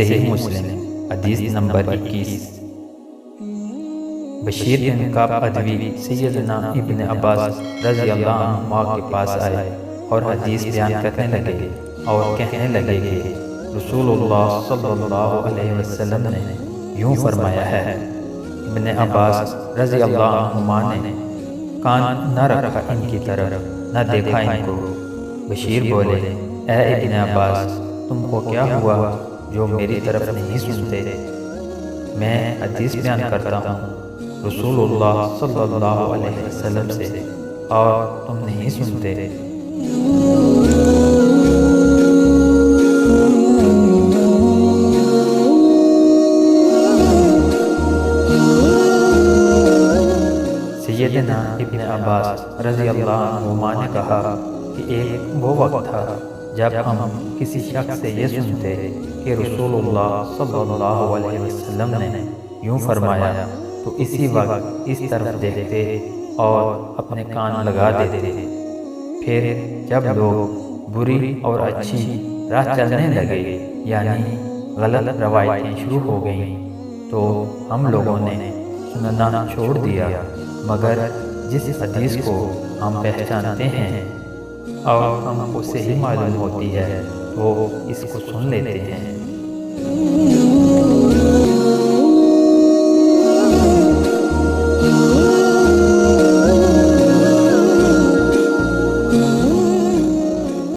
صحیح مسلم حدیث نمبر 21۔ بشیر بن کعب ادوی سیدنا ابن عباس رضی اللہ عنہما کے پاس آئے اور حدیث بیان کرنے لگے اور کہنے لگے کہ رسول اللہ صلی اللہ علیہ وسلم نے یوں فرمایا ہے۔ ابن عباس رضی اللہ عنہما نے کان نہ رکھا ان کی طرف، نہ دیکھا ان کو۔ بشیر بولے، اے ابن عباس، تم کو کیا ہوا جو میری طرف نہیں سنتے؟ میں حدیث بیان کرتا ہوں رسول اللہ صلی اللہ علیہ وسلم سے، اور تم نہیں سنتے۔ سیدنا ابن عباس رضی اللہ عنہما نے کہا کہ ایک وہ وقت تھا جب ہم کسی شخص سے یہ سنتے کہ رسول اللہ صلی اللہ علیہ وسلم نے یوں فرمایا تو اسی وقت اس طرف دیکھتے اور اپنے کان لگا دیتے۔ پھر جب لوگ بری اور اچھی راہ چلنے لگے، یعنی غلط روایتیں شروع ہو گئیں، تو ہم لوگوں نے سننا چھوڑ دیا، مگر جس حدیث کو ہم پہچانتے ہیں اور ہم کو صحیح معلوم ہوتی ہے تو اس کو سن لیتے ہیں۔